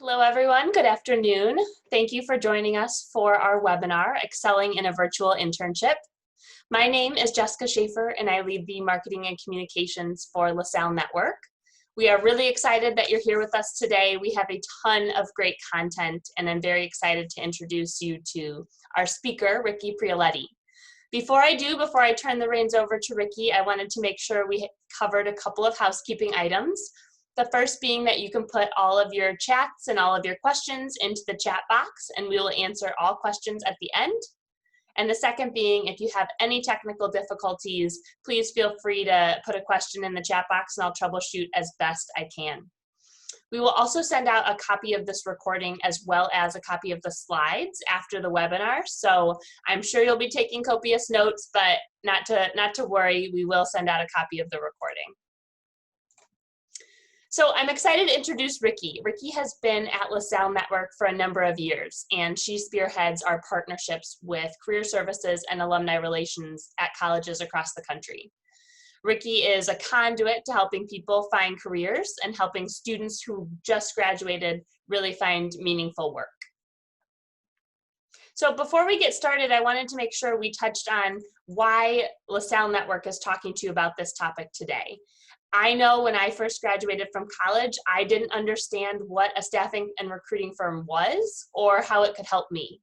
Hello, everyone. Good afternoon. Thank you for joining us for our webinar, Excelling in a Virtual Internship. My name is Jessica Schaefer, and I lead the Marketing and Communications for Lasalle Network. We are really excited that you're here with us today. We have a ton of great content, and I'm very excited to introduce you to our speaker, Ricky Prioletti. Before I turn the reins over to Ricky, I wanted to make sure we covered a couple of housekeeping items. The first being that you can put all of your chats and all of your questions into the chat box, and we will answer all questions at the end. And the second being, if you have any technical difficulties, please feel free to put a question in the chat box and I'll troubleshoot as best I can. We will also send out a copy of this recording as well as a copy of the slides after the webinar. So I'm sure you'll be taking copious notes, but not to worry, we will send out a copy of the recording. So I'm excited to introduce Ricky. Ricky has been at Lasalle Network for a number of years, and she spearheads our partnerships with career services and alumni relations at colleges across the country. Ricky is a conduit to helping people find careers and helping students who just graduated really find meaningful work. So before we get started, I wanted to make sure we touched on why Lasalle Network is talking to you about this topic today. I know when I first graduated from college, I didn't understand what a staffing and recruiting firm was or how it could help me.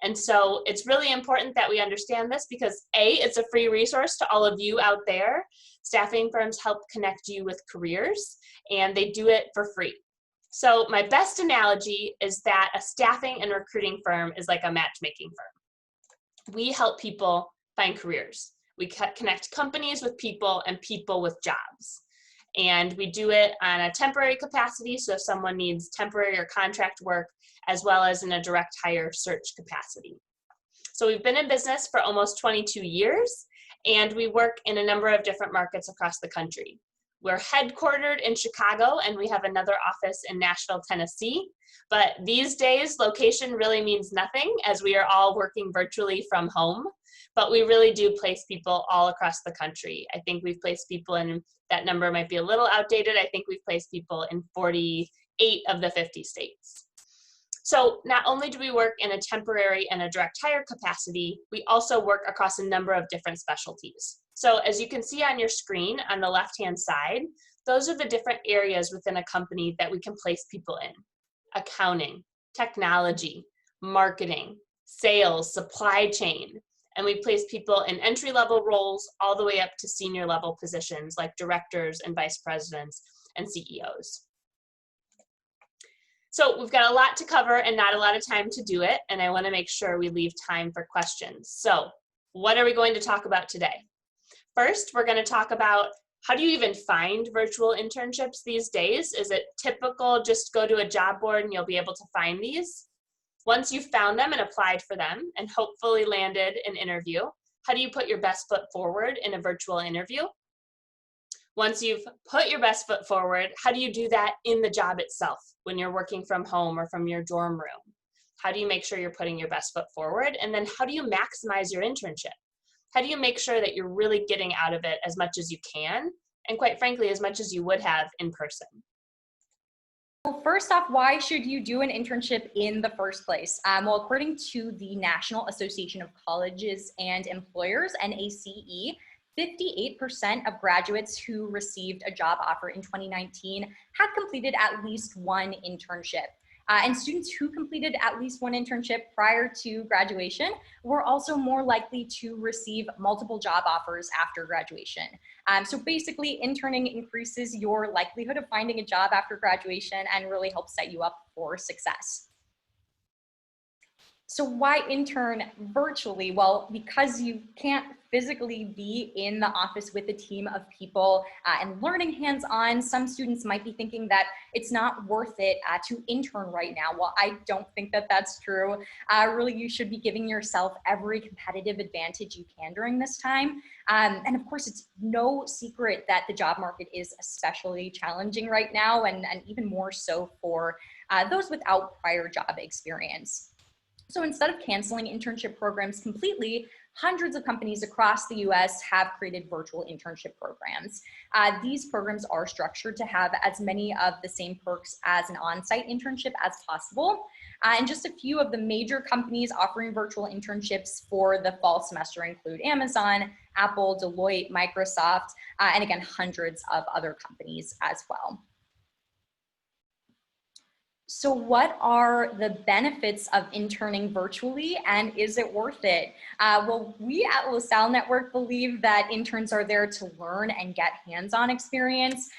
And so it's really important that we understand this because A, it's a free resource to all of you out there. Staffing firms help connect you with careers, and they do it for free. So my best analogy is that a staffing and recruiting firm is like a matchmaking firm. We help people find careers. We connect companies with people and people with jobs. And we do it on a temporary capacity, so if someone needs temporary or contract work, as well as in a direct hire search capacity. So we've been in business for almost 22 years, and we work in a number of different markets across the country. We're headquartered in Chicago, and we have another office in Nashville, Tennessee. But these days, location really means nothing, as we are all working virtually from home. But we really do place people all across the country. I think we've placed people in, that number might be a little outdated, I think we've placed people in 48 of the 50 states. So not only do we work in a temporary and a direct hire capacity, we also work across a number of different specialties. So as you can see on your screen on the left-hand side, those are the different areas within a company that we can place people in. Accounting, technology, marketing, sales, supply chain. And we place people in entry-level roles all the way up to senior-level positions like directors and vice presidents and CEOs. So we've got a lot to cover and not a lot of time to do it, and I want to make sure we leave time for questions. So what are we going to talk about today? First, we're going to talk about how do you even find virtual internships these days? Is it typical just go to a job board and you'll be able to find these? Once you've found them and applied for them and hopefully landed an interview, how do you put your best foot forward in a virtual interview? Once you've put your best foot forward, how do you do that in the job itself when you're working from home or from your dorm room? How do you make sure you're putting your best foot forward? And then how do you maximize your internship? How do you make sure that you're really getting out of it as much as you can? And quite frankly, as much as you would have in person. Well, first off, why should you do an internship in the first place? Well, according to the National Association of Colleges and Employers, NACE, 58% of graduates who received a job offer in 2019 had completed at least one internship. And students who completed at least one internship prior to graduation were also more likely to receive multiple job offers after graduation. So basically, interning increases your likelihood of finding a job after graduation and really helps set you up for success. So why intern virtually? Well, because you can't physically be in the office with a team of people and learning hands-on. Some students might be thinking that it's not worth it to intern right now. Well, I don't think that that's true. Really, you should be giving yourself every competitive advantage you can during this time. And of course, it's no secret that the job market is especially challenging right now, and even more so for those without prior job experience. So instead of canceling internship programs completely, hundreds of companies across the US have created virtual internship programs. These programs are structured to have as many of the same perks as an on-site internship as possible. And just a few of the major companies offering virtual internships for the fall semester include Amazon, Apple, Deloitte, Microsoft, and again, hundreds of other companies as well. So what are the benefits of interning virtually, and is it worth it? Well, we at Lasalle Network believe that interns are there to learn and get hands-on experience,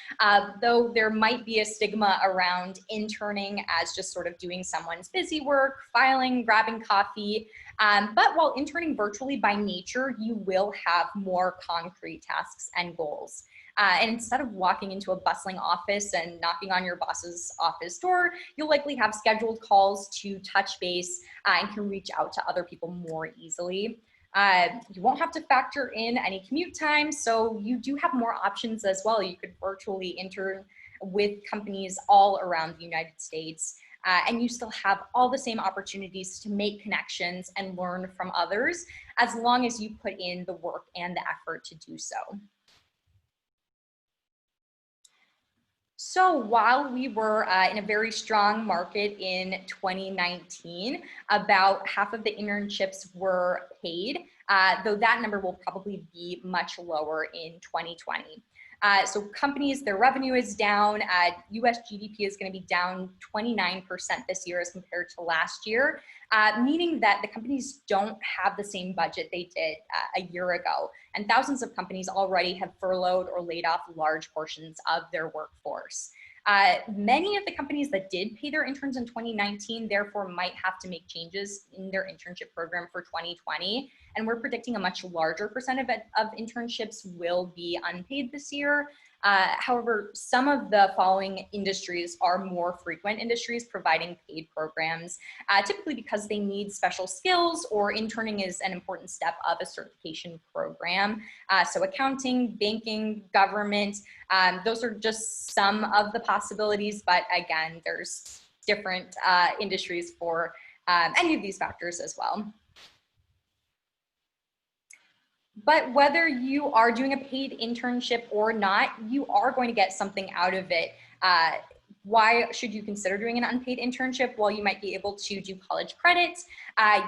though there might be a stigma around interning as just sort of doing someone's busy work, filing, grabbing coffee. But while interning virtually by nature, you will have more concrete tasks and goals. And instead of walking into a bustling office and knocking on your boss's office door, you'll likely have scheduled calls to touch base and can reach out to other people more easily. You won't have to factor in any commute time, so you do have more options as well. You could virtually intern with companies all around the United States. And you still have all the same opportunities to make connections and learn from others, as long as you put in the work and the effort to do so. So while we were in a very strong market in 2019, about half of the internships were paid, though that number will probably be much lower in 2020. So companies, their revenue is down. US GDP is going to be down 29% this year as compared to last year, meaning that the companies don't have the same budget they did a year ago. And thousands of companies already have furloughed or laid off large portions of their workforce. Many of the companies that did pay their interns in 2019 therefore might have to make changes in their internship program for 2020. And we're predicting a much larger percent of internships will be unpaid this year. However, some of the following industries are more frequent industries providing paid programs, typically because they need special skills or interning is an important step of a certification program. So accounting, banking, government, those are just some of the possibilities, but again, there's different industries for any of these factors as well. But whether you are doing a paid internship or not, you are going to get something out of it. Why should you consider doing an unpaid internship? Well, you might be able to do college credits.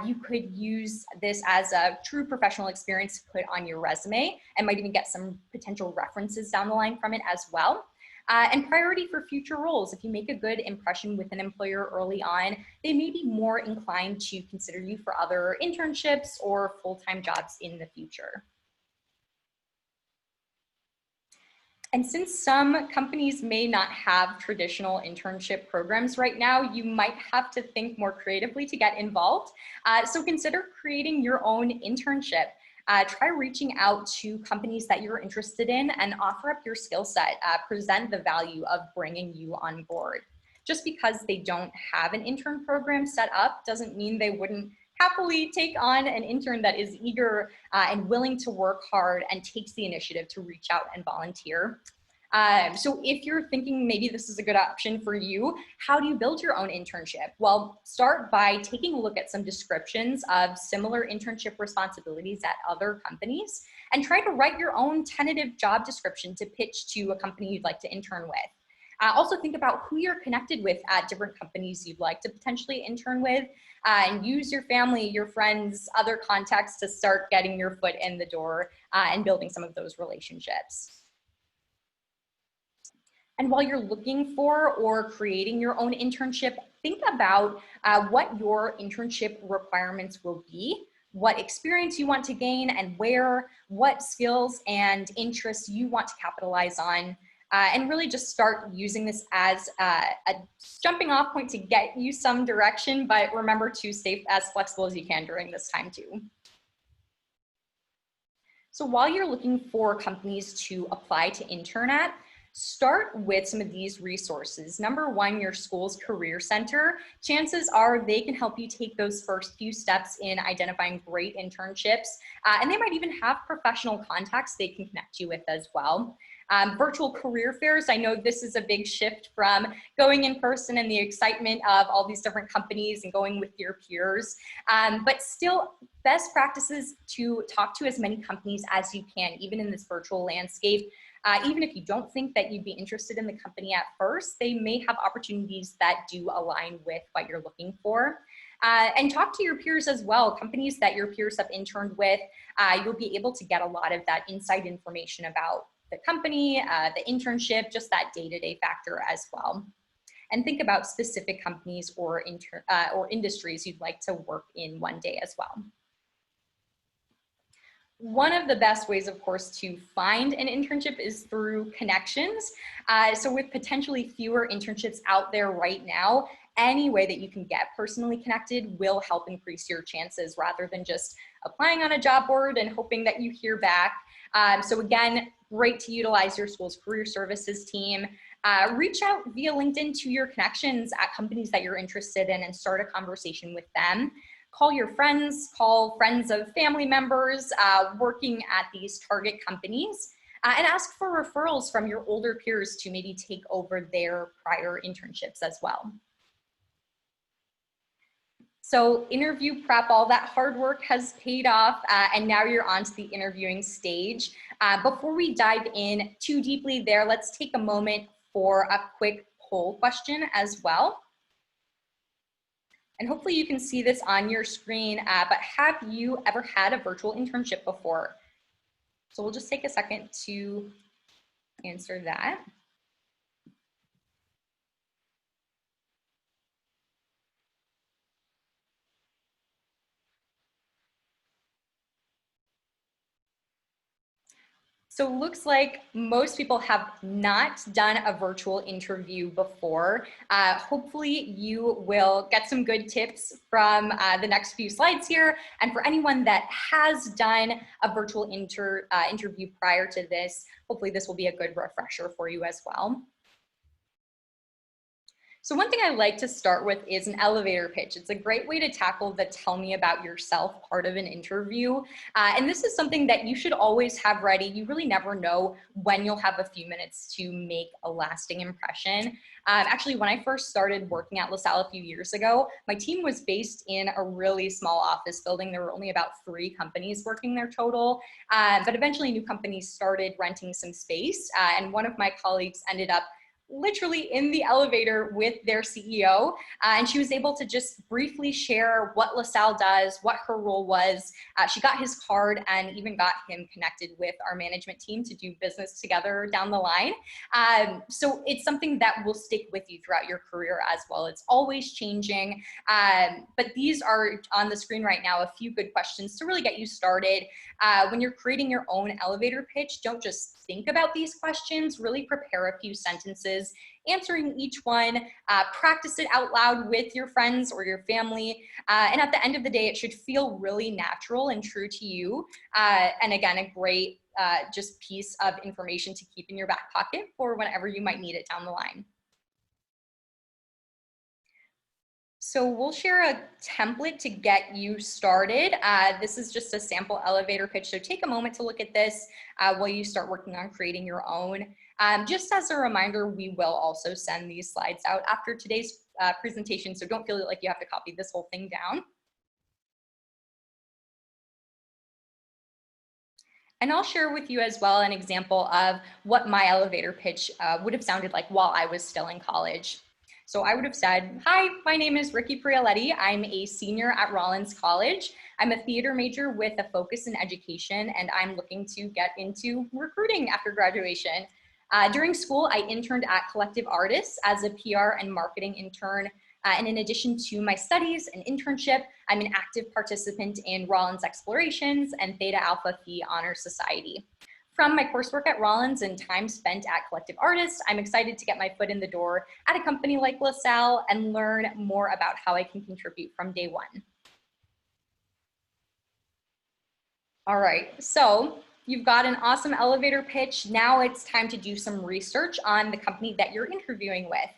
You could use this as a true professional experience to put on your resume and might even get some potential references down the line from it as well. And priority for future roles. If you make a good impression with an employer early on, they may be more inclined to consider you for other internships or full-time jobs in the future. And since some companies may not have traditional internship programs right now, you might have to think more creatively to get involved. So consider creating your own internship. Try reaching out to companies that you're interested in and offer up your skill set, present the value of bringing you on board. Just because they don't have an intern program set up doesn't mean they wouldn't happily take on an intern that is eager and willing to work hard and takes the initiative to reach out and volunteer. So if you're thinking maybe this is a good option for you, how do you build your own internship? Well, start by taking a look at some descriptions of similar internship responsibilities at other companies and try to write your own tentative job description to pitch to a company you'd like to intern with. Also think about who you're connected with at different companies you'd like to potentially intern with, and use your family, your friends, other contacts to start getting your foot in the door and building some of those relationships. And while you're looking for or creating your own internship, think about what your internship requirements will be, what experience you want to gain and where, what skills and interests you want to capitalize on, and really just start using this as a jumping off point to get you some direction, but remember to stay as flexible as you can during this time too. So while you're looking for companies to apply to intern at, start with some of these resources. Number one, your school's career center. Chances are they can help you take those first few steps in identifying great internships. And they might even have professional contacts they can connect you with as well. Virtual career fairs, I know this is a big shift from going in person and the excitement of all these different companies and going with your peers, but still best practices to talk to as many companies as you can, even in this virtual landscape. Even if you don't think that you'd be interested in the company at first, they may have opportunities that do align with what you're looking for. And talk to your peers as well, companies that your peers have interned with. You'll be able to get a lot of that inside information about the company, the internship, just that day-to-day factor as well. And think about specific companies or industries you'd like to work in one day as well. One of the best ways, of course, to find an internship is through connections. So with potentially fewer internships out there right now, any way that you can get personally connected will help increase your chances rather than just applying on a job board and hoping that you hear back. So again, great to utilize your school's career services team. Reach out via LinkedIn to your connections at companies that you're interested in and start a conversation with them. Call your friends, call friends of family members working at these target companies, and ask for referrals from your older peers to maybe take over their prior internships as well. So interview prep, all that hard work has paid off, and now you're on to the interviewing stage. Before we dive in too deeply there, let's take a moment for a quick poll question as well. And hopefully you can see this on your screen, but have you ever had a virtual internship before? So we'll just take a second to answer that. So it looks like most people have not done a virtual interview before. Hopefully you will get some good tips from the next few slides here. And for anyone that has done a virtual interview prior to this, hopefully this will be a good refresher for you as well. So one thing I like to start with is an elevator pitch. It's a great way to tackle the tell me about yourself part of an interview. And this is something that you should always have ready. You really never know when you'll have a few minutes to make a lasting impression. Actually, when I first started working at Lasalle a few years ago, my team was based in a really small office building. There were only about 3 companies working there total. But eventually new companies started renting some space. And one of my colleagues ended up literally in the elevator with their CEO. And she was able to just briefly share what Lasalle does, what her role was. She got his card and even got him connected with our management team to do business together down the line. So it's something that will stick with you throughout your career as well. It's always changing. But these are on the screen right now, a few good questions to really get you started. When you're creating your own elevator pitch, don't just think about these questions, really prepare a few sentences, answering each one, practice it out loud with your friends or your family. And at the end of the day, it should feel really natural and true to you. And again, a great just piece of information to keep in your back pocket for whenever you might need it down the line. So we'll share a template to get you started. This is just a sample elevator pitch. So take a moment to look at this while you start working on creating your own. Just as a reminder, we will also send these slides out after today's presentation. So don't feel like you have to copy this whole thing down. And I'll share with you as well an example of what my elevator pitch would have sounded like while I was still in college. So I would have said, hi, my name is Ricky Prioletti. I'm a senior at Rollins College. I'm a theater major with a focus in education, and I'm looking to get into recruiting after graduation. During school, I interned at Collective Artists as a PR and marketing intern. And in addition to my studies and internship, I'm an active participant in Rollins Explorations and Theta Alpha Phi Honor Society. From my coursework at Rollins and time spent at Collective Artists, I'm excited to get my foot in the door at a company like Lasalle and learn more about how I can contribute from day one. All right, so you've got an awesome elevator pitch. Now it's time to do some research on the company that you're interviewing with.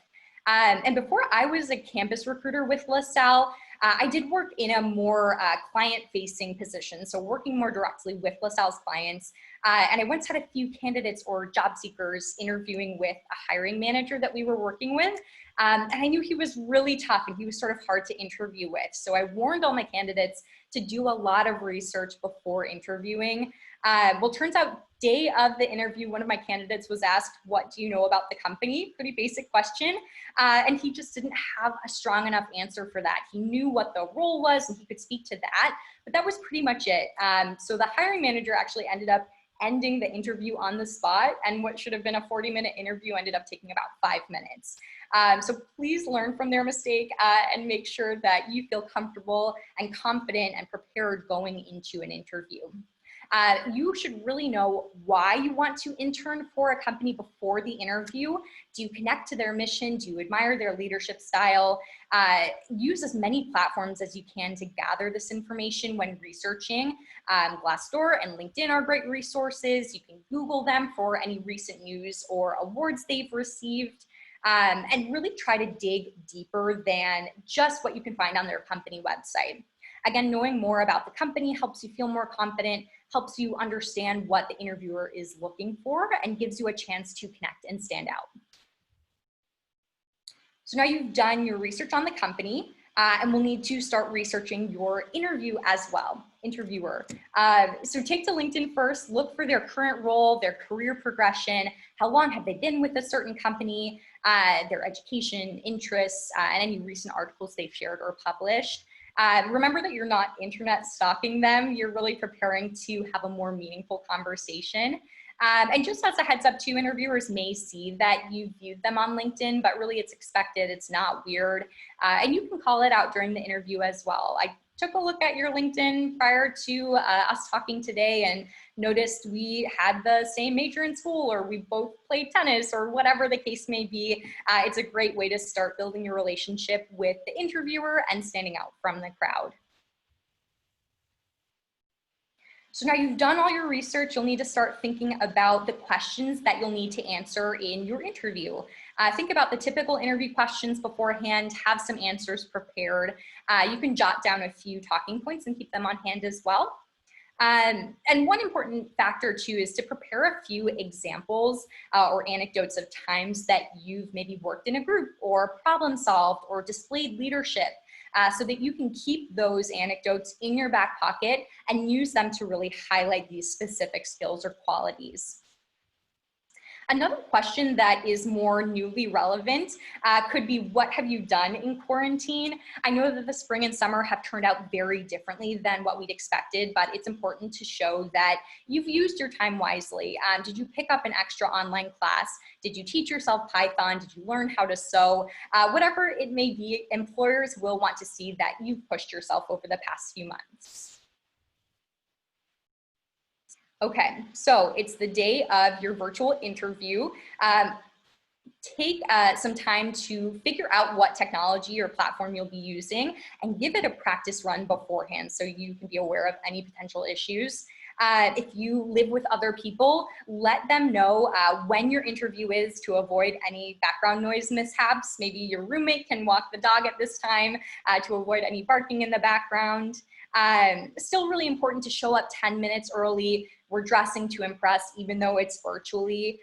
And before I was a campus recruiter with Lasalle, I did work in a more client-facing position, so working more directly with Lasalle's clients. And I once had a few candidates or job seekers interviewing with a hiring manager that we were working with. And I knew he was really tough and he was sort of hard to interview with. So I warned all my candidates to do a lot of research before interviewing. Well, turns out day of the interview, one of my candidates was asked, "What do you know about the company?" Pretty basic question. And he just didn't have a strong enough answer for that. He knew what the role was and he could speak to that, but that was pretty much it. So the hiring manager actually ended up ending the interview on the spot, and what should have been a 40-minute interview ended up taking about 5 minutes. So please learn from their mistake and make sure that you feel comfortable and confident and prepared going into an interview. You should really know why you want to intern for a company before the interview. Do you connect to their mission? Do you admire their leadership style? Use as many platforms as you can to gather this information when researching. Glassdoor and LinkedIn are great resources. You can Google them for any recent news or awards they've received. And really try to dig deeper than just what you can find on their company website. Again, knowing more about the company helps you feel more confident, helps you understand what the interviewer is looking for, and gives you a chance to connect and stand out. So now you've done your research on the company, and we'll need to start researching your interview as well, interviewer. So take to LinkedIn first, look for their current role, their career progression, how long have they been with a certain company, their education, interests, and any recent articles they've shared or published. Remember that you're not internet stalking them. You're really preparing to have a more meaningful conversation. And just as a heads up too, interviewers may see that you viewed them on LinkedIn, but really it's expected, it's not weird. And you can call it out during the interview as well. I took a look at your LinkedIn prior to us talking today and noticed we had the same major in school, or we both played tennis, or whatever the case may be. It's a great way to start building your relationship with the interviewer and standing out from the crowd. So now you've done all your research, you'll need to start thinking about the questions that you'll need to answer in your interview. Think about the typical interview questions beforehand, have some answers prepared. You can jot down a few talking points and keep them on hand as well. And one important factor too is to prepare a few examples or anecdotes of times that you've maybe worked in a group or problem solved or displayed leadership. So that you can keep those anecdotes in your back pocket and use them to really highlight these specific skills or qualities. Another question that is more newly relevant could be, what have you done in quarantine? I know that the spring and summer have turned out very differently than what we'd expected, but it's important to show that you've used your time wisely. Did you pick up an extra online class? Did you teach yourself Python? Did you learn how to sew? Whatever it may be, employers will want to see that you've pushed yourself over the past few months. Okay, so it's the day of your virtual interview. Take some time to figure out what technology or platform you'll be using and give it a practice run beforehand so you can be aware of any potential issues. If you live with other people, let them know when your interview is to avoid any background noise mishaps. Maybe your roommate can walk the dog at this time to avoid any barking in the background. Still really important to show up 10 minutes early. We're dressing to impress, even though it's virtually.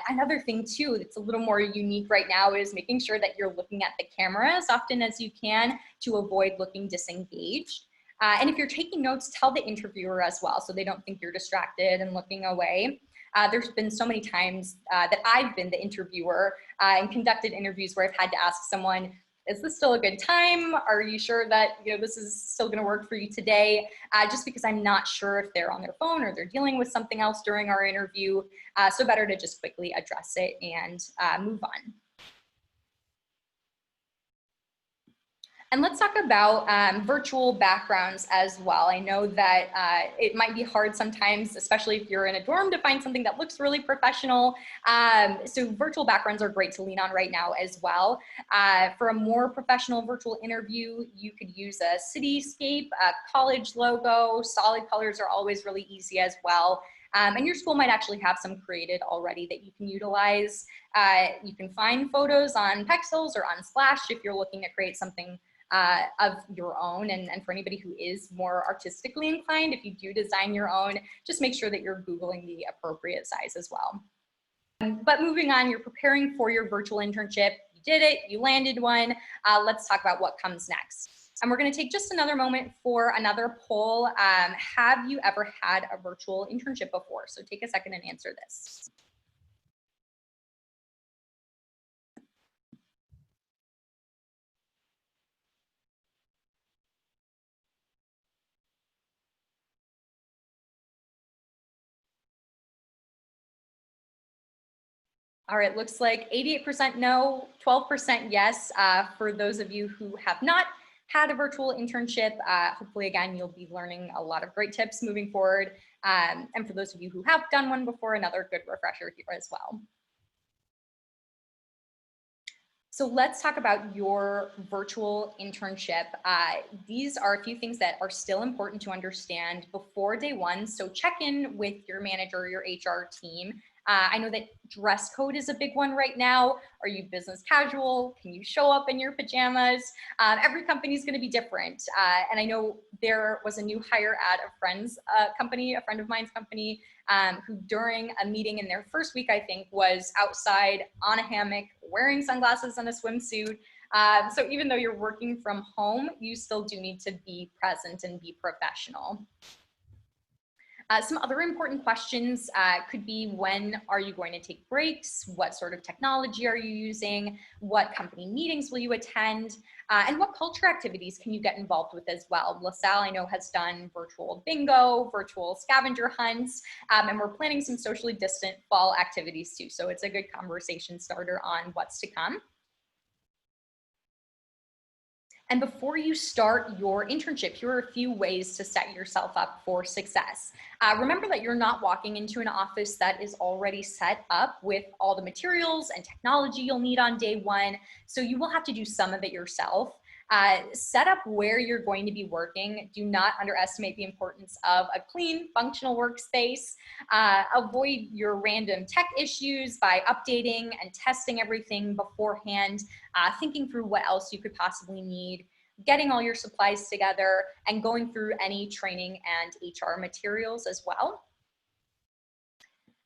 Another thing too, that's a little more unique right now is making sure that you're looking at the camera as often as you can to avoid looking disengaged. And if you're taking notes, tell the interviewer as well so they don't think you're distracted and looking away. There's been so many times that I've been the interviewer and conducted interviews where I've had to ask someone, is this still a good time? Are you sure that this is still gonna work for you today? Just because I'm not sure if they're on their phone or they're dealing with something else during our interview. So better to just quickly address it and move on. And let's talk about virtual backgrounds as well. I know that it might be hard sometimes, especially if you're in a dorm, to find something that looks really professional. So virtual backgrounds are great to lean on right now as well. For a more professional virtual interview, you could use a cityscape, a college logo. Solid colors are always really easy as well. And your school might actually have some created already that you can utilize. You can find photos on Pexels or on Splash if you're looking to create something of your own. And for anybody who is more artistically inclined, if you do design your own, just make sure that you're Googling the appropriate size as well. But moving on, you're preparing for your virtual internship. You did it, you landed one. Let's talk about what comes next. And we're going to take just another moment for another poll. Have you ever had a virtual internship before? So take a second and answer this. All right, looks like 88% no, 12% yes. For those of you who have not had a virtual internship, hopefully, again, you'll be learning a lot of great tips moving forward. And for those of you who have done one before, another good refresher here as well. So let's talk about your virtual internship. These are a few things that are still important to understand before day one. So check in with your manager, your HR team. I know that dress code is a big one right now. Are you business casual? Can you show up in your pajamas? Every company is going to be different. And I know there was a new hire at a friend's company, a friend of mine's company, who during a meeting in their first week, I think, was outside on a hammock, wearing sunglasses and a swimsuit. So even though you're working from home, you still do need to be present and be professional. Some other important questions could be, when are you going to take breaks? What sort of technology are you using? What company meetings will you attend? And what culture activities can you get involved with as well? Lasalle, I know, has done virtual bingo, virtual scavenger hunts, and we're planning some socially distant fall activities too. So it's a good conversation starter on what's to come. And before you start your internship, here are a few ways to set yourself up for success. Remember that you're not walking into an office that is already set up with all the materials and technology you'll need on day one. So you will have to do some of it yourself. Set up where you're going to be working. Do not underestimate the importance of a clean, functional workspace. Avoid your random tech issues by updating and testing everything beforehand, thinking through what else you could possibly need, getting all your supplies together, and going through any training and HR materials as well.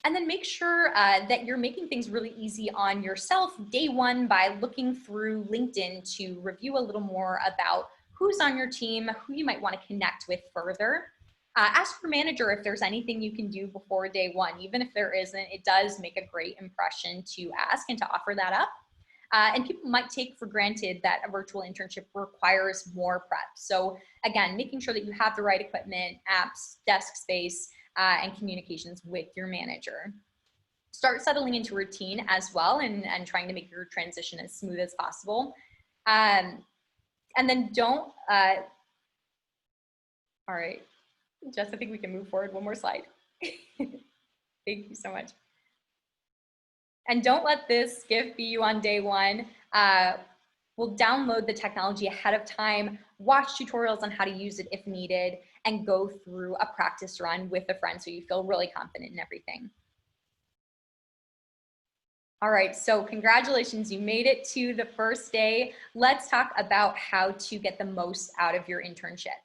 And then make sure that you're making things really easy on yourself day one by looking through LinkedIn to review a little more about who's on your team, who you might want to connect with further. Ask your manager if there's anything you can do before day one. Even if there isn't, it does make a great impression to ask and to offer that up. And people might take for granted that a virtual internship requires more prep. So again, making sure that you have the right equipment, apps, desk space, and communications with your manager. Start settling into routine as well, and trying to make your transition as smooth as possible. And then don't, all right, Jess, I think we can move forward one more slide. Thank you so much. And don't let this gift be you on day one. We'll download the technology ahead of time, watch tutorials on how to use it if needed, and go through a practice run with a friend so you feel really confident in everything. All right, so congratulations, you made it to the first day. Let's talk about how to get the most out of your internship.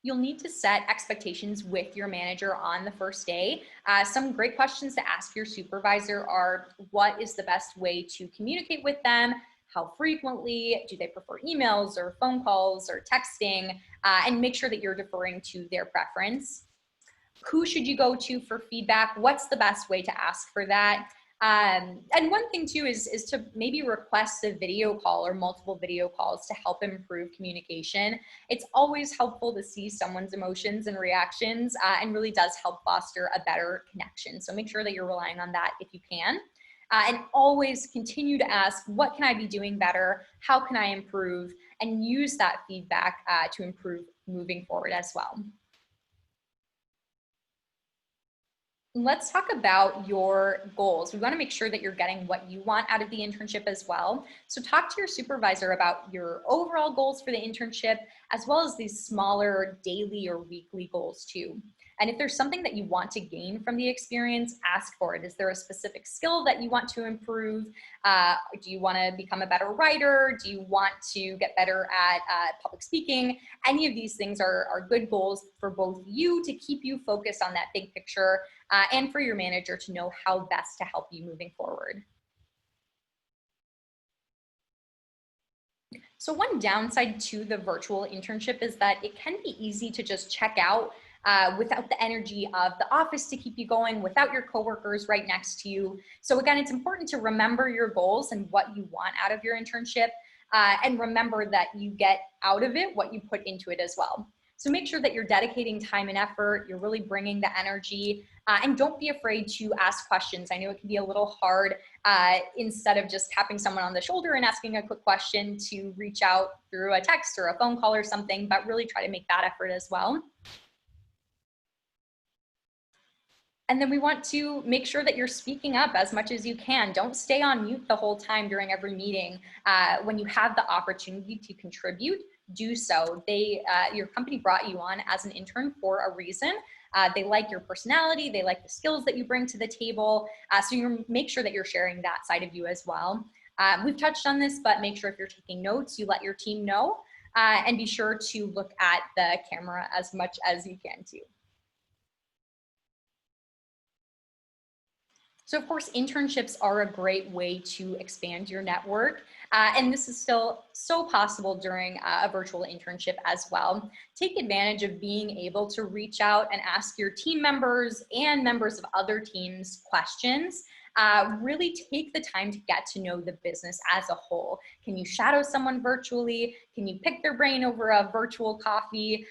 You'll need to set expectations with your manager on the first day. Some great questions to ask your supervisor are, what is the best way to communicate with them? How frequently? Do they prefer emails or phone calls or texting? And make sure that you're deferring to their preference. Who should you go to for feedback? What's the best way to ask for that? And one thing too is to maybe request a video call or multiple video calls to help improve communication. It's always helpful to see someone's emotions and reactions, and really does help foster a better connection. So make sure that you're relying on that if you can. And always continue to ask, what can I be doing better? How can I improve? And use that feedback to improve moving forward as well. Let's talk about your goals. We want to make sure that you're getting what you want out of the internship as well. So talk to your supervisor about your overall goals for the internship, as well as these smaller daily or weekly goals too. And if there's something that you want to gain from the experience, ask for it. Is there a specific skill that you want to improve? Do you want to become a better writer? Do you want to get better at public speaking? Any of these things are good goals for both you to keep you focused on that big picture, and for your manager to know how best to help you moving forward. So one downside to the virtual internship is that it can be easy to just check out without the energy of the office to keep you going, without your coworkers right next to you. So again, it's important to remember your goals and what you want out of your internship, and remember that you get out of it what you put into it as well. So make sure that you're dedicating time and effort, you're really bringing the energy, and don't be afraid to ask questions. I know it can be a little hard, instead of just tapping someone on the shoulder and asking a quick question, to reach out through a text or a phone call or something, but really try to make that effort as well. And then we want to make sure that you're speaking up as much as you can. Don't stay on mute the whole time during every meeting. When you have the opportunity to contribute, do so. Your company brought you on as an intern for a reason. They like your personality, they like the skills that you bring to the table. So you make sure that you're sharing that side of you as well. We've touched on this, but make sure if you're taking notes, you let your team know, and be sure to look at the camera as much as you can too. So of course, internships are a great way to expand your network. And this is still so possible during a virtual internship as well. Take advantage of being able to reach out and ask your team members and members of other teams questions. Really take the time to get to know the business as a whole. Can you shadow someone virtually? Can you pick their brain over a virtual coffee?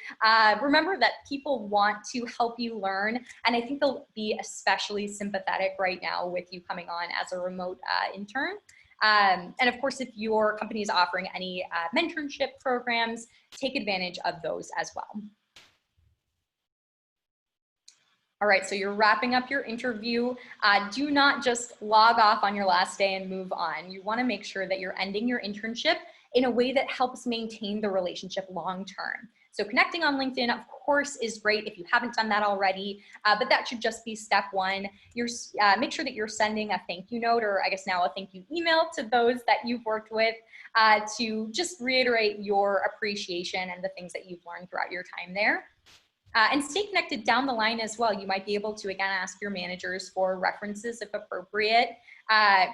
Remember that people want to help you learn, and I think they'll be especially sympathetic right now with you coming on as a remote intern. And of course, if your company is offering any mentorship programs, take advantage of those as well. All right, so you're wrapping up your interview. Do not just log off on your last day and move on. You want to make sure that you're ending your internship in a way that helps maintain the relationship long term. So connecting on LinkedIn, of course, is great if you haven't done that already, but that should just be step one. Make sure that you're sending a thank you note, or I guess now a thank you email, to those that you've worked with, to just reiterate your appreciation and the things that you've learned throughout your time there. And stay connected down the line as well. You might be able to, again, ask your managers for references if appropriate.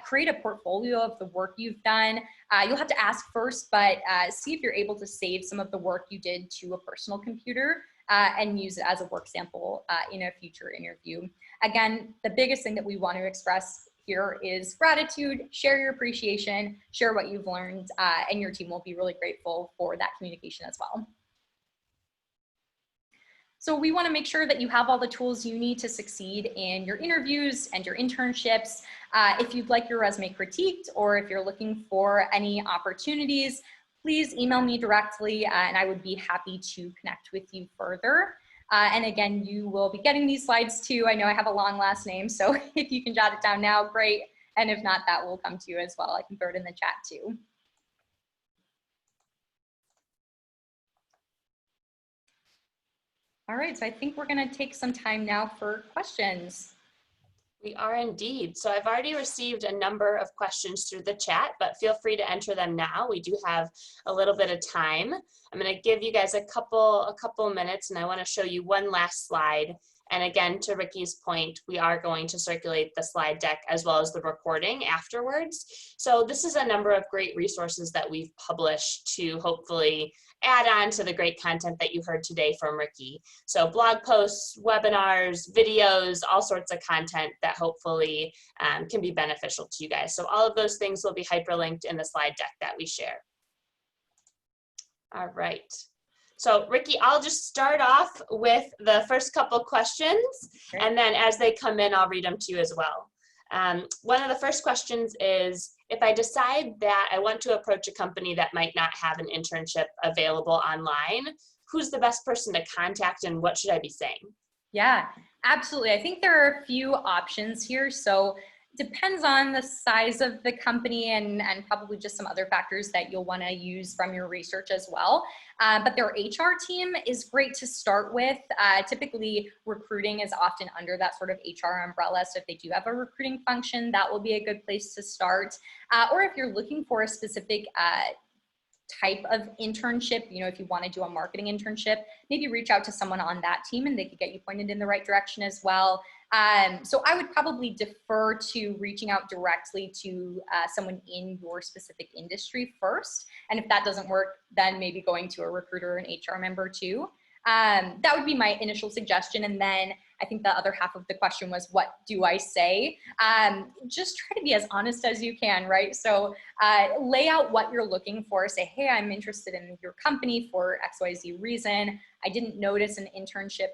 Create a portfolio of the work you've done. You'll have to ask first, but see if you're able to save some of the work you did to a personal computer, and use it as a work sample in a future interview. Again, the biggest thing that we want to express here is gratitude. Share your appreciation, share what you've learned, and your team will be really grateful for that communication as well. So we want to make sure that you have all the tools you need to succeed in your interviews and your internships. If you'd like your resume critiqued, or if you're looking for any opportunities, please email me directly, and I would be happy to connect with you further. And again, you will be getting these slides too. I know I have a long last name, so if you can jot it down now, great. And if not, that will come to you as well. I can throw it in the chat too. All right, so I think we're going to take some time now for questions. We are indeed. So I've already received a number of questions through the chat, but feel free to enter them now. We do have a little bit of time. I'm going to give you guys a couple minutes, and I want to show you one last slide. And again, to Ricky's point, we are going to circulate the slide deck as well as the recording afterwards. So this is a number of great resources that we've published to hopefully add on to the great content that you heard today from Ricky. So blog posts, webinars, videos, all sorts of content that hopefully can be beneficial to you guys. So all of those things will be hyperlinked in the slide deck that we share. All right. So Ricky, I'll just start off with the first couple questions, and then as they come in, I'll read them to you as well. One of the first questions is, if I decide that I want to approach a company that might not have an internship available online, who's the best person to contact and what should I be saying? Yeah, absolutely. I think there are a few options here. So depends on the size of the company and probably just some other factors that you'll want to use from your research as well. But their HR team is great to start with. Typically, recruiting is often under that sort of HR umbrella. So if they do have a recruiting function, that will be a good place to start. Or if you're looking for a specific type of internship, if you want to do a marketing internship, maybe reach out to someone on that team and they could get you pointed in the right direction as well. So I would probably defer to reaching out directly to someone in your specific industry first. And if that doesn't work, then maybe going to a recruiter or an HR member too. That would be my initial suggestion. And then I think the other half of the question was, what do I say? Just try to be as honest as you can, right? So lay out what you're looking for. Say, hey, I'm interested in your company for XYZ reason. I didn't notice an internship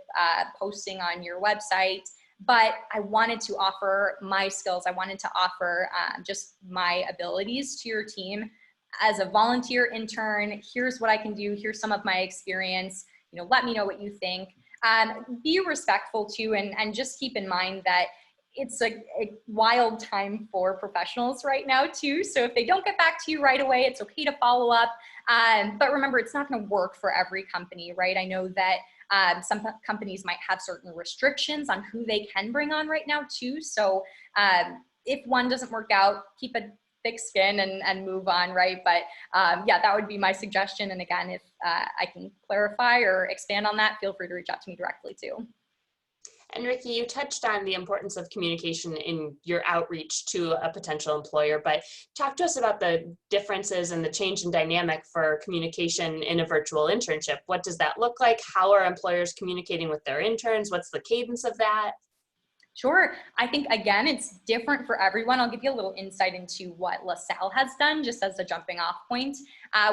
posting on your website, but I wanted to offer my skills. I wanted to offer just my abilities to your team as a volunteer intern. Here's what I can do. Here's some of my experience. Let me know what you think. Be respectful too, and just keep in mind that it's a wild time for professionals right now too. So if they don't get back to you right away, it's okay to follow up. But remember, it's not going to work for every company, right? I know that some companies might have certain restrictions on who they can bring on right now too. So if one doesn't work out, keep a thick skin and move on, right? But yeah, that would be my suggestion. And again, if I can clarify or expand on that, feel free to reach out to me directly too. And Ricky, you touched on the importance of communication in your outreach to a potential employer, but talk to us about the differences and the change in dynamic for communication in a virtual internship. What does that look like? How are employers communicating with their interns? What's the cadence of that? Sure. I think, again, it's different for everyone. I'll give you a little insight into what Lasalle has done just as a jumping off point.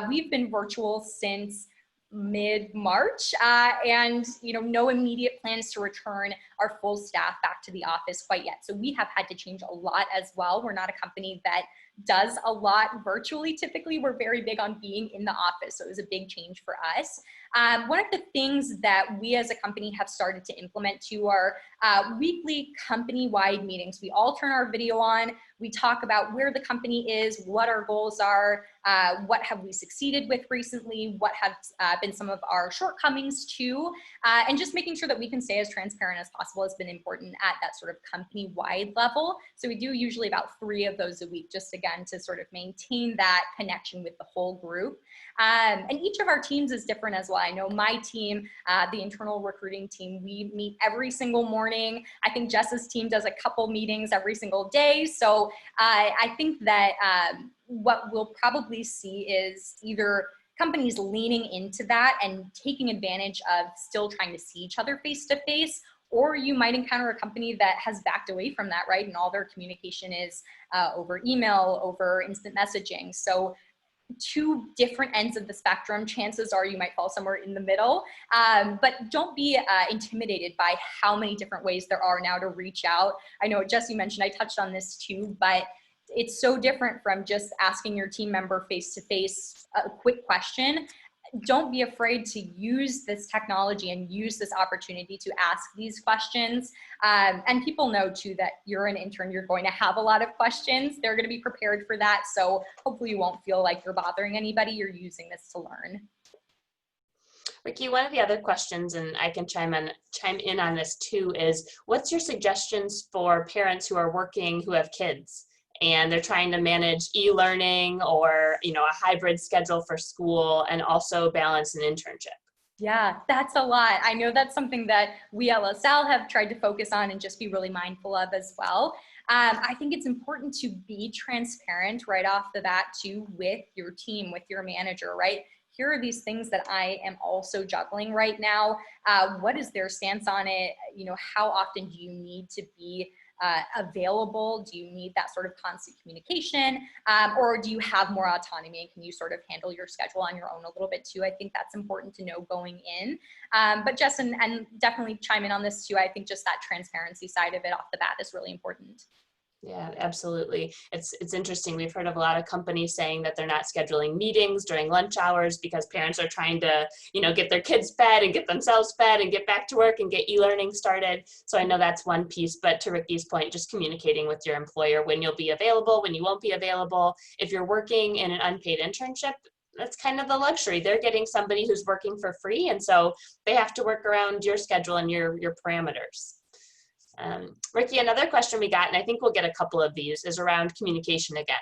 We've been virtual since mid-March and no immediate plans to return our full staff back to the office quite yet. So we have had to change a lot as well. We're not a company that does a lot virtually. Typically, we're very big on being in the office. So it was a big change for us. One of the things that we as a company have started to implement to are weekly company-wide meetings. We all turn our video on. We talk about where the company is, what our goals are, what have we succeeded with recently, what have been some of our shortcomings too, and just making sure that we can stay as transparent as possible has been important at that sort of company-wide level. So we do usually about 3 of those a week, just again to sort of maintain that connection with the whole group. And each of our teams is different as well. I know my team, the internal recruiting team, we meet every single morning. I think Jess's team does a couple meetings every single day. So I think that what we'll probably see is either companies leaning into that and taking advantage of still trying to see each other face to face, or you might encounter a company that has backed away from that, right? And all their communication is over email, over instant messaging. So 2 different ends of the spectrum. Chances are you might fall somewhere in the middle, but don't be intimidated by how many different ways there are now to reach out. I know, Jess, you mentioned, I touched on this too, but it's so different from just asking your team member face to face a quick question. Don't be afraid to use this technology and use this opportunity to ask these questions. And people know too that you're an intern, you're going to have a lot of questions. They're going to be prepared for that. So hopefully you won't feel like you're bothering anybody. You're using this to learn. Ricky, one of the other questions, and I can chime in on this too, is what's your suggestions for parents who are working, who have kids, and they're trying to manage e-learning or a hybrid schedule for school and also balance an internship? Yeah, that's a lot. I know that's something that we at LaSalle have tried to focus on and just be really mindful of as well. I think it's important to be transparent right off the bat too with your team, with your manager, right? Here are these things that I am also juggling right now. What is their stance on it? How often do you need to be available? Do you need that sort of constant communication? Or do you have more autonomy and can you sort of handle your schedule on your own a little bit too? I think that's important to know going in. But Jess, and definitely chime in on this too, I think just that transparency side of it off the bat is really important. Yeah, absolutely. It's interesting. We've heard of a lot of companies saying that they're not scheduling meetings during lunch hours because parents are trying to, get their kids fed and get themselves fed and get back to work and get e-learning started. So I know that's one piece, but to Ricky's point, just communicating with your employer when you'll be available, when you won't be available. If you're working in an unpaid internship, that's kind of the luxury. They're getting somebody who's working for free, and so they have to work around your schedule and your parameters. Ricky, another question we got, and I think we'll get a couple of these, is around communication again.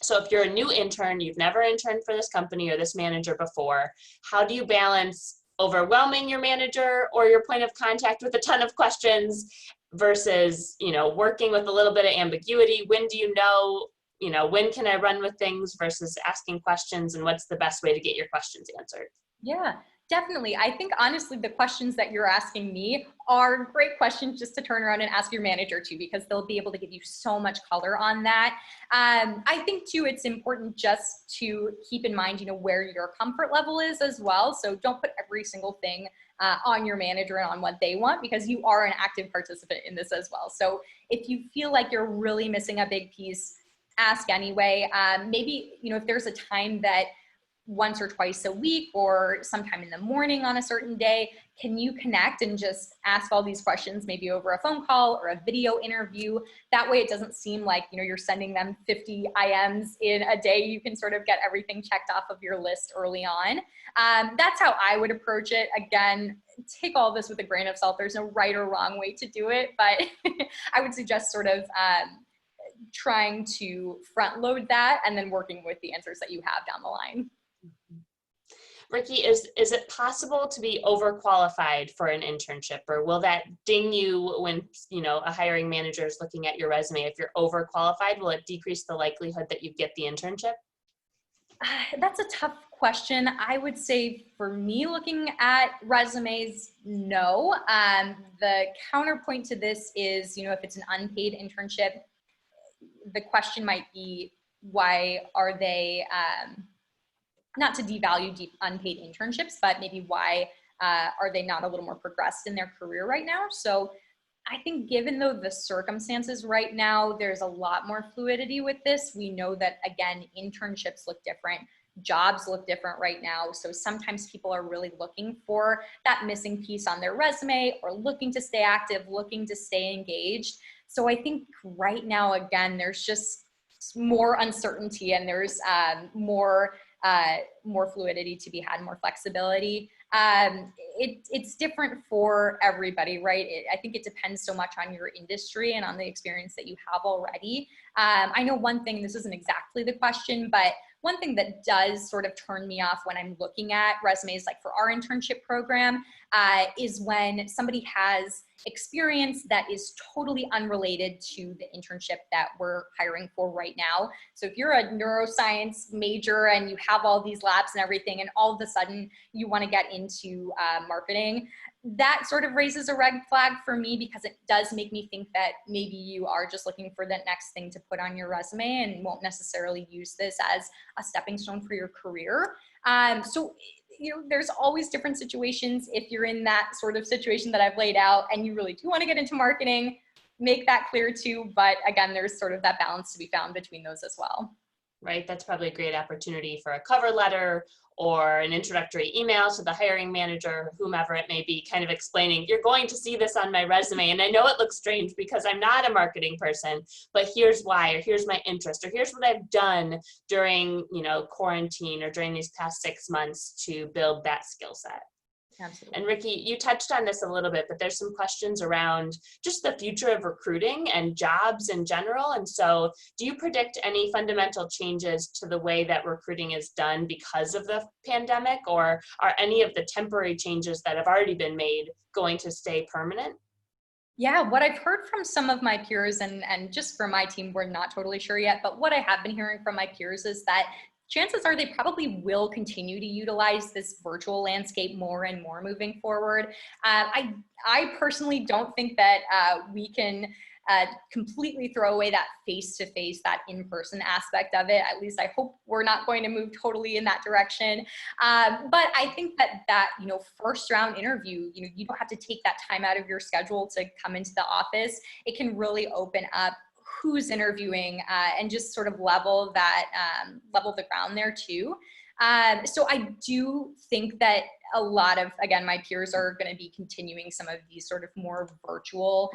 So if you're a new intern, you've never interned for this company or this manager before, how do you balance overwhelming your manager or your point of contact with a ton of questions versus, working with a little bit of ambiguity? When do you know, when can I run with things versus asking questions, and what's the best way to get your questions answered? Yeah, definitely. I think honestly, the questions that you're asking me are great questions just to turn around and ask your manager too, because they'll be able to give you so much color on that. I think too, it's important just to keep in mind, where your comfort level is as well. So don't put every single thing on your manager and on what they want, because you are an active participant in this as well. So if you feel like you're really missing a big piece, ask anyway. Maybe, if there's a time that once or twice a week or sometime in the morning on a certain day, can you connect and just ask all these questions, maybe over a phone call or a video interview? That way it doesn't seem like, you're sending them 50 IMs in a day. You can sort of get everything checked off of your list early on. That's how I would approach it. Again, take all this with a grain of salt. There's no right or wrong way to do it, but I would suggest sort of trying to front load that and then working with the answers that you have down the line. Ricky, is it possible to be overqualified for an internship, or will that ding you when, a hiring manager is looking at your resume? If you're overqualified, will it decrease the likelihood that you get the internship? That's a tough question. I would say for me, looking at resumes, no. The counterpoint to this is, if it's an unpaid internship, the question might be, why are they, not to devalue deep unpaid internships, but maybe why are they not a little more progressed in their career right now? So I think given though the circumstances right now, there's a lot more fluidity with this. We know that, again, internships look different. Jobs look different right now. So sometimes people are really looking for that missing piece on their resume, or looking to stay active, looking to stay engaged. So I think right now, again, there's just more uncertainty, and there's more fluidity to be had, more flexibility. It's different for everybody, right? I think it depends so much on your industry and on the experience that you have already. I know one thing, this isn't exactly the question, but one thing that does sort of turn me off when I'm looking at resumes, like for our internship program, is when somebody has experience that is totally unrelated to the internship that we're hiring for right now. So if you're a neuroscience major and you have all these labs and everything, and all of a sudden you want to get into marketing, that sort of raises a red flag for me, because it does make me think that maybe you are just looking for the next thing to put on your resume and won't necessarily use this as a stepping stone for your career. So there's always different situations. If you're in that sort of situation that I've laid out and you really do want to get into marketing, make that clear too. But again, there's sort of that balance to be found between those as well. Right, that's probably a great opportunity for a cover letter or an introductory email to the hiring manager, whomever it may be, kind of explaining, you're going to see this on my resume, and I know it looks strange because I'm not a marketing person, but here's why, or here's my interest, or here's what I've done during, quarantine or during these past 6 months to build that skill set. Absolutely. And Ricky, you touched on this a little bit, but there's some questions around just the future of recruiting and jobs in general. And so do you predict any fundamental changes to the way that recruiting is done because of the pandemic, or are any of the temporary changes that have already been made going to stay permanent? Yeah, what I've heard from some of my peers, and just for my team, we're not totally sure yet, but what I have been hearing from my peers is that chances are they probably will continue to utilize this virtual landscape more and more moving forward. I personally don't think that we can completely throw away that face-to-face, that in-person aspect of it. At least I hope we're not going to move totally in that direction. But I think that first round interview, you don't have to take that time out of your schedule to come into the office. It can really open up who's interviewing, and just sort of level the ground there too. So I do think that a lot of, again, my peers are going to be continuing some of these sort of more virtual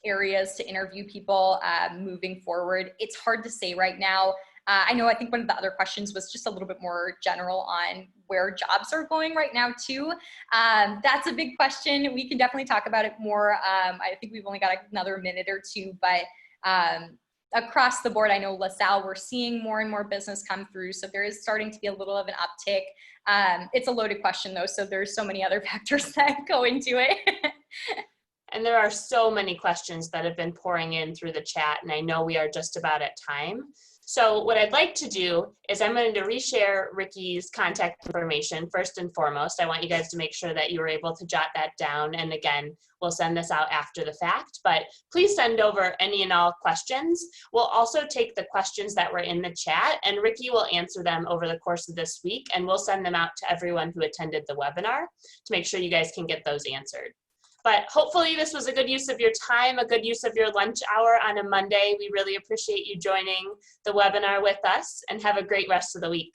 areas to interview people moving forward. It's hard to say right now. I think one of the other questions was just a little bit more general on where jobs are going right now too. That's a big question. We can definitely talk about it more. I think we've only got another minute or two, but across the board, I know LaSalle, we're seeing more and more business come through. So there is starting to be a little of an uptick. It's a loaded question though, so there's so many other factors that go into it. And there are so many questions that have been pouring in through the chat, and I know we are just about at time. So what I'd like to do is I'm going to reshare Ricky's contact information first and foremost. I want you guys to make sure that you were able to jot that down. And again, we'll send this out after the fact, but please send over any and all questions. We'll also take the questions that were in the chat, and Ricky will answer them over the course of this week, and we'll send them out to everyone who attended the webinar to make sure you guys can get those answered. But hopefully this was a good use of your time, a good use of your lunch hour on a Monday. We really appreciate you joining the webinar with us, and have a great rest of the week.